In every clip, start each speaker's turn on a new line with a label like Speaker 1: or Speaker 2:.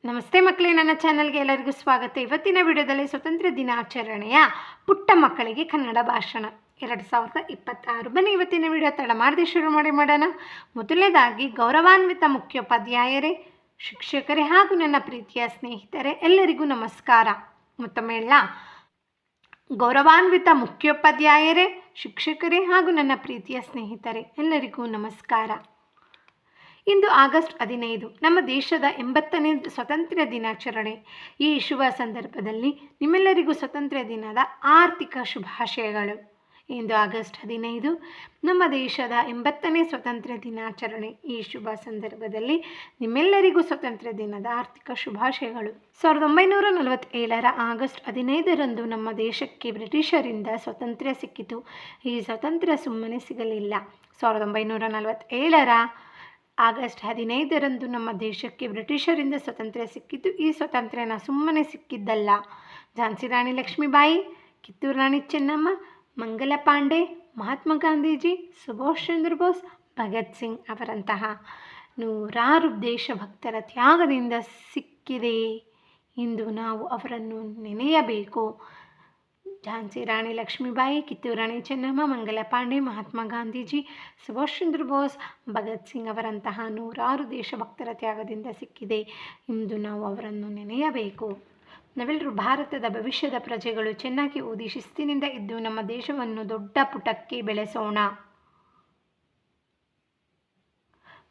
Speaker 1: ನಮಸ್ತೆ ಮಕ್ಕಳೇ, ನನ್ನ ಚಾನಲ್ಗೆ ಎಲ್ಲರಿಗೂ ಸ್ವಾಗತ. ಇವತ್ತಿನ ವಿಡಿಯೋದಲ್ಲಿ ಸ್ವತಂತ್ರ ದಿನಾಚರಣೆಯ ಪುಟ್ಟ ಮಕ್ಕಳಿಗೆ ಕನ್ನಡ ಭಾಷಣ 2026. ಬನ್ನಿ ಇವತ್ತಿನ ವಿಡಿಯೋ ತಡ ಮಾಡದೆ ಶುರು ಮಾಡೋಣ. ಮೊದಲನೇದಾಗಿ, ಗೌರವಾನ್ವಿತ ಮುಖ್ಯೋಪಾಧ್ಯಾಯರೇ, ಶಿಕ್ಷಕರೇ ಹಾಗೂ ನನ್ನ ಪ್ರೀತಿಯ ಸ್ನೇಹಿತರೆ, ಎಲ್ಲರಿಗೂ ನಮಸ್ಕಾರ. ಮತ್ತೊಮ್ಮೆ ಎಲ್ಲ ಗೌರವಾನ್ವಿತ ಮುಖ್ಯೋಪಾಧ್ಯಾಯರೇ, ಶಿಕ್ಷಕರೇ ಹಾಗೂ ನನ್ನ ಪ್ರೀತಿಯ ಸ್ನೇಹಿತರೆ, ಎಲ್ಲರಿಗೂ ನಮಸ್ಕಾರ. ಇಂದು ಆಗಸ್ಟ್ 15 ನಮ್ಮ ದೇಶದ 80ನೇ ಸ್ವಾತಂತ್ರ್ಯ ದಿನಾಚರಣೆ. ಈ ಶುಭ ಸಂದರ್ಭದಲ್ಲಿ ನಿಮ್ಮೆಲ್ಲರಿಗೂ ಸ್ವಾತಂತ್ರ್ಯ ದಿನದ ಆರ್ಥಿಕ ಶುಭಾಶಯಗಳು. ಇಂದು ಆಗಸ್ಟ್ 15 ನಮ್ಮ ದೇಶದ 80ನೇ ಸ್ವಾತಂತ್ರ್ಯ ದಿನಾಚರಣೆ. ಈ ಶುಭ ಸಂದರ್ಭದಲ್ಲಿ ನಿಮ್ಮೆಲ್ಲರಿಗೂ ಸ್ವಾತಂತ್ರ್ಯ ದಿನದ ಆರ್ಥಿಕ ಶುಭಾಶಯಗಳು. 1947 ಆಗಸ್ಟ್ 15ರಂದು ನಮ್ಮ ದೇಶಕ್ಕೆ ಬ್ರಿಟಿಷರಿಂದ ಸ್ವಾತಂತ್ರ್ಯ ಸಿಕ್ಕಿತು. ಈ ಸ್ವಾತಂತ್ರ್ಯ ಸುಮ್ಮನೆ ಸಿಗಲಿಲ್ಲ. 1947 ಆಗಸ್ಟ್ 15ರಂದು ನಮ್ಮ ದೇಶಕ್ಕೆ ಬ್ರಿಟಿಷರಿಂದ ಸ್ವಾತಂತ್ರ್ಯ ಸಿಕ್ಕಿತು. ಈ ಸ್ವಾತಂತ್ರ್ಯನ ಸುಮ್ಮನೆ ಸಿಕ್ಕಿದ್ದಲ್ಲ. ಝಾನ್ಸಿ ರಾಣಿ ಲಕ್ಷ್ಮೀಬಾಯಿ, ಕಿತ್ತೂರು ರಾಣಿ ಚೆನ್ನಮ್ಮ, ಮಂಗಲ ಪಾಂಡೆ, ಮಹಾತ್ಮ ಗಾಂಧೀಜಿ, ಸುಭಾಷ್ ಚಂದ್ರ ಬೋಸ್, ಭಗತ್ ಸಿಂಗ್ ಅವರಂತಹ ನೂರಾರು ದೇಶಭಕ್ತರ ತ್ಯಾಗದಿಂದ ಸಿಕ್ಕಿದೆ. ಇಂದು ನಾವು ಅವರನ್ನು ನೆನೆಯಬೇಕು. ಝಾನ್ಸಿ ರಾಣಿ ಲಕ್ಷ್ಮೀಬಾಯಿ, ಕಿತ್ತೂರು ರಾಣಿ ಚೆನ್ನಮ್ಮ, ಮಂಗಲ ಪಾಂಡೆ, ಮಹಾತ್ಮ ಗಾಂಧೀಜಿ, ಸುಭಾಷ್ ಚಂದ್ರ ಬೋಸ್, ಭಗತ್ ಸಿಂಗ್ ಅವರಂತಹ ನೂರಾರು ದೇಶಭಕ್ತರ ತ್ಯಾಗದಿಂದ ಸಿಕ್ಕಿದೆ. ಇಂದು ನಾವು ಅವರನ್ನು ನೆನೆಯಬೇಕು. ನಾವೆಲ್ಲರೂ ಭಾರತದ ಭವಿಷ್ಯದ ಪ್ರಜೆಗಳು. ಚೆನ್ನಾಗಿ ಓದಿ ಶಿಸ್ತಿನಿಂದ ಇದ್ದು ನಮ್ಮ ದೇಶವನ್ನು ದೊಡ್ಡ ಪುಟಕ್ಕೆ ಬೆಳೆಸೋಣ.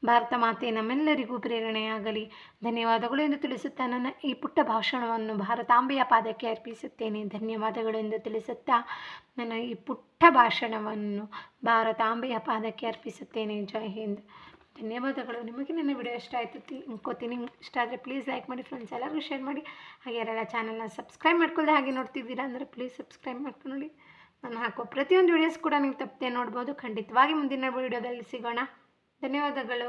Speaker 1: ಭಾರತ ಮಾತೆ ನಮ್ಮೆಲ್ಲರಿಗೂ ಪ್ರೇರಣೆಯಾಗಲಿ. ಧನ್ಯವಾದಗಳು ಎಂದು ತಿಳಿಸುತ್ತಾ ನನ್ನ ಈ ಪುಟ್ಟ ಭಾಷಣವನ್ನು ಭಾರತಾಂಬೆಯ ಪಾದಕ್ಕೆ ಅರ್ಪಿಸುತ್ತೇನೆ. ಧನ್ಯವಾದಗಳು ಎಂದು ತಿಳಿಸುತ್ತಾ ನನ್ನ ಈ ಪುಟ್ಟ ಭಾಷಣವನ್ನು ಭಾರತಾಂಬೆಯ ಪಾದಕ್ಕೆ ಅರ್ಪಿಸುತ್ತೇನೆ. ಜೈ ಹಿಂದ್. ಧನ್ಯವಾದಗಳು. ನಿಮಗೆ ನನ್ನ ವಿಡಿಯೋ ಇಷ್ಟ ಆಯಿತು ಅನ್ಕೋತೀನಿ. ಇಷ್ಟ ಆದರೆ ಪ್ಲೀಸ್ ಲೈಕ್ ಮಾಡಿ, ಫ್ರೆಂಡ್ಸ್ ಎಲ್ಲರಿಗೂ ಶೇರ್ ಮಾಡಿ. ಹಾಗೆ ಯಾರೆಲ್ಲ ಚಾನಲ್ನ ಸಬ್ಸ್ಕ್ರೈಬ್ ಮಾಡ್ಕೊಳ್ಳದೆ ಹಾಗೆ ನೋಡ್ತಿದ್ದೀರಾ ಅಂದರೆ ಪ್ಲೀಸ್ ಸಬ್ಸ್ಕ್ರೈಬ್ ಮಾಡ್ಕೊಂಡು ನೋಡಿ. ನಾನು ಹಾಕೋ ಪ್ರತಿಯೊಂದು ವೀಡಿಯೋಸ್ ಕೂಡ ನೀವು ತಪ್ಪದೆ ನೋಡ್ಬೋದು. ಖಂಡಿತವಾಗಿ ಮುಂದಿನ ವಿಡಿಯೋದಲ್ಲಿ ಸಿಗೋಣ. ಧನ್ಯವಾದಗಳು.